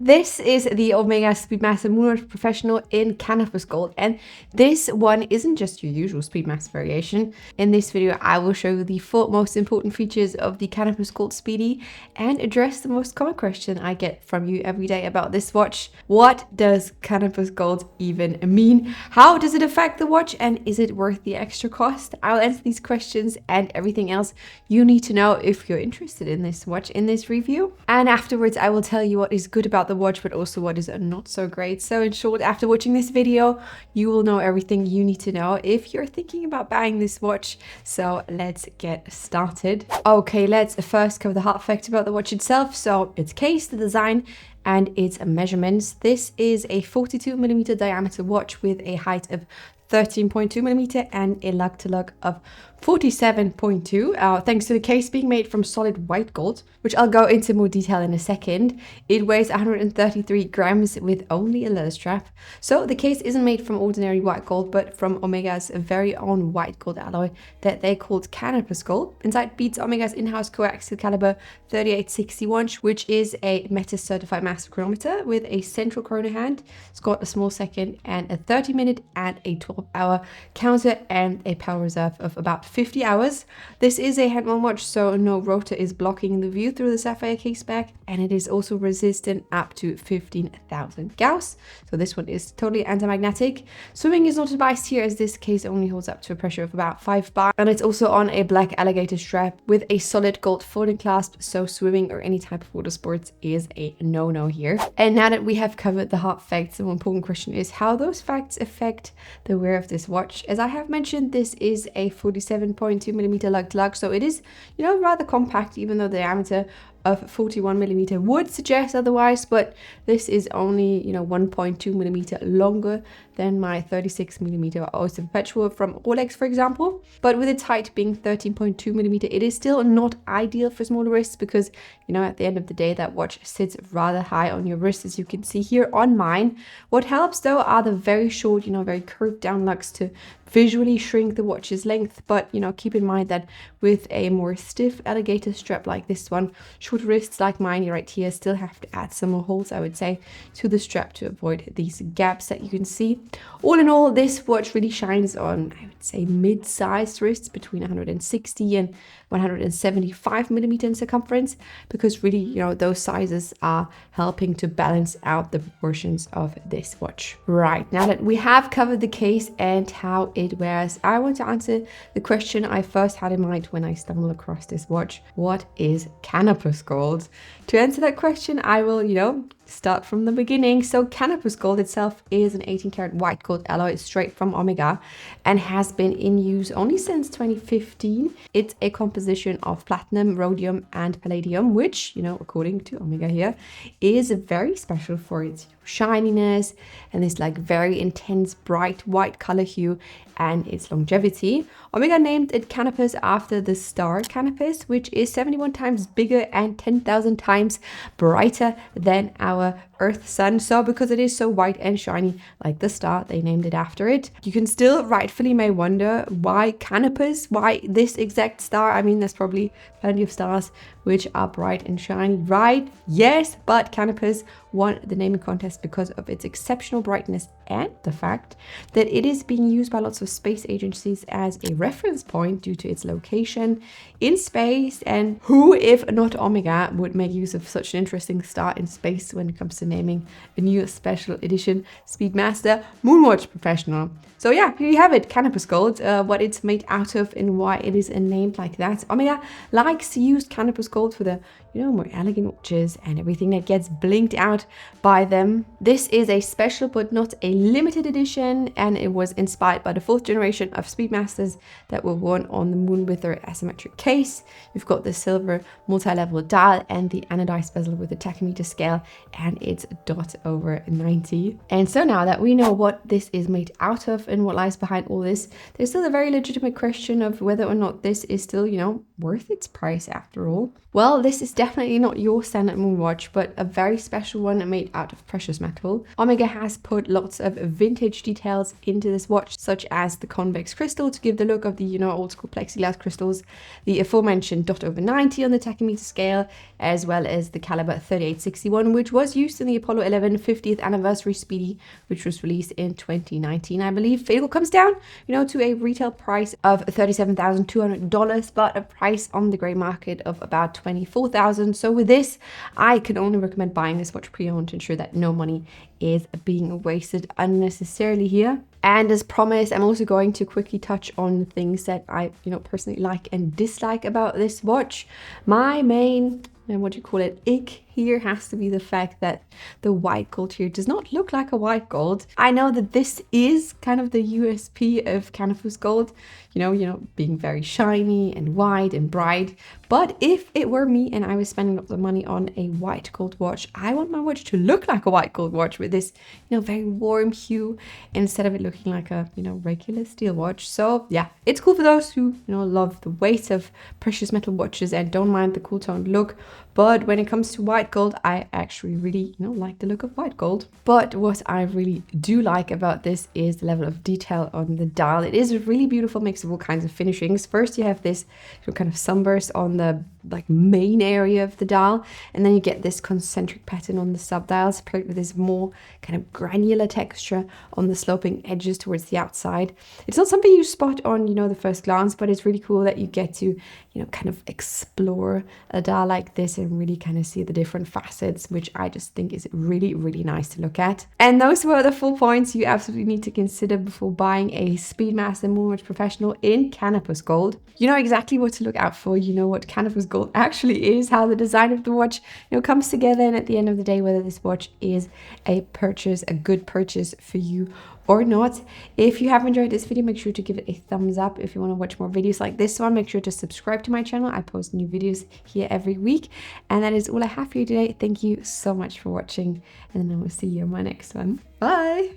This is the Omega Speedmaster Moonwatch Professional in Canopus Gold, and this one isn't just your usual Speedmaster variation. In this video, I will show you the 4 most important features of the Canopus Gold Speedy and address the most common question I get from you every day about this watch. What does Canopus Gold even mean? How does it affect the watch, and is it worth the extra cost? I'll answer these questions and everything else you need to know if you're interested in this watch in this review. And afterwards, I will tell you what is good about the watch, but also what is not so great. So in short, after watching this video, you will know everything you need to know if you're thinking about buying this watch. So let's get started. Okay, let's first cover the hard facts about the watch itself. So its case, the design, and its measurements. This is a 42mm diameter watch with a height of 13.2mm and a lug to lug of 47.2. Thanks to the case being made from solid white gold, which I'll go into more detail in a second. It weighs 133 grams with only a leather strap. So the case isn't made from ordinary white gold, but from Omega's very own white gold alloy that they called Canopus Gold. Inside beats Omega's in-house coaxial caliber 3861, which is a METIS certified master chronometer with a central chrono hand. It's got a small second and a 30-minute and a 12-hour counter and a power reserve of about 50 hours. This is a hand-wound watch, so no rotor is blocking the view through the sapphire case back, and it is also resistant up to 15,000 Gauss. So this one is totally anti-magnetic. Swimming is not advised here, as this case only holds up to a pressure of about 5 bar, and it's also on a black alligator strap with a solid gold folding clasp, so swimming or any type of water sports is a no-no here. And now that we have covered the hard facts, the more important question is how those facts affect the wear of this watch. As I have mentioned, this is a 47.2mm lug to lug, so it is, rather compact, even though the diameter of 41mm would suggest otherwise, but this is only 1.2mm longer than my 36mm Oyster Perpetual from Rolex, for example. But with its height being 13.2mm, it is still not ideal for smaller wrists, because at the end of the day that watch sits rather high on your wrist, as you can see here on mine. What helps though are the very short, very curved down lugs to visually shrink the watch's length. But keep in mind that with a more stiff alligator strap like this one, short wrists like mine right here still have to add some more holes, I would say, to the strap to avoid these gaps that you can see. All in all, this watch really shines on, I would say, mid-sized wrists between 160 and 175mm in circumference, because really, those sizes are helping to balance out the proportions of this watch. Right, now that we have covered the case and how it wears, I want to answer the question I first had in mind when I stumbled across this watch. What is Canopus Gold? To answer that question, I will, start from the beginning. So Canopus Gold itself is an 18 karat white gold alloy straight from Omega and has been in use only since 2015. It's a composition of platinum, rhodium and palladium, which, according to Omega here, is very special for its shininess and this very intense bright white color hue and its longevity. Omega named it Canopus after the star Canopus, which is 71 times bigger and 10,000 times brighter than our Earth sun. So because it is so white and shiny like the star, they named it after it. You can still rightfully may wonder why Canopus, why this exact star? I mean, there's probably plenty of stars which are bright and shiny, right? Yes, but Canopus won the naming contest because of its exceptional brightness and the fact that it is being used by lots of space agencies as a reference point due to its location in space. And who, if not Omega, would make use of such an interesting star in space when it comes to naming a new special edition Speedmaster Moonwatch Professional? So yeah, here you have it, Canopus Gold, what it's made out of and why it is named like that. Omega likes to use Canopus Gold for the more elegant watches and everything that gets blinked out by them. This is a special but not a limited edition, and it was inspired by the 4th generation of Speedmasters that were worn on the moon with their asymmetric case. You've got the silver multi-level dial and the anodized bezel with the tachymeter scale and its dot over 90. And so now that we know what this is made out of and what lies behind all this, there's still a very legitimate question of whether or not this is still, worth its price after all. Well, this is definitely not your standard Moonwatch, but a very special one made out of precious metal. Omega has put lots of vintage details into this watch, such as the convex crystal to give the look of the, you know, old school plexiglass crystals, the aforementioned dot over 90 on the tachometer scale, as well as the caliber 3861, which was used in the Apollo 11 50th anniversary Speedy, which was released in 2019, I believe. It comes down, you know, to a retail price of $37,200, but a price on the grey market of about $24,000. So with this, I can only recommend buying this watch pre-owned to ensure that no money is being wasted unnecessarily here. And as promised, I'm also going to quickly touch on things that I, you know, personally like and dislike about this watch. My main, what do you call it, ick here has to be the fact that the white gold here does not look like a white gold. I know that this is kind of the USP of Canopus gold, you know, being very shiny and white and bright. But if it were me and I was spending lots of money on a white gold watch, I want my watch to look like a white gold watch with this, you know, very warm hue instead of it looking like a, you know, regular steel watch. So yeah, it's cool for those who, you know, love the weight of precious metal watches and don't mind the cool toned look. But when it comes to white gold, I actually really, you know, like the look of white gold. But what I really do like about this is the level of detail on the dial. It is a really beautiful mix of all kinds of finishings. First, you have this, you know, kind of sunburst on the like main area of the dial, and then you get this concentric pattern on the sub dials paired with this more kind of granular texture on the sloping edges towards the outside. It's not something you spot on, you know, the first glance, but it's really cool that you get to, you know, kind of explore a dial like this and really kind of see the different facets, which I just think is really, really nice to look at. And those were the 4 points you absolutely need to consider before buying a Speedmaster Moonwatch Professional in Canopus Gold. You know exactly what to look out for. You know what Canopus Gold actually is, how the design of the watch, you know, comes together, and at the end of the day, whether this watch is a purchase, a good purchase for you or not. If you have enjoyed this video, make sure to give it a thumbs up. If you want to watch more videos like this one, make sure to subscribe to my channel. I post new videos here every week. And that is all I have for you today. Thank you so much for watching, and then I will see you on my next one. Bye!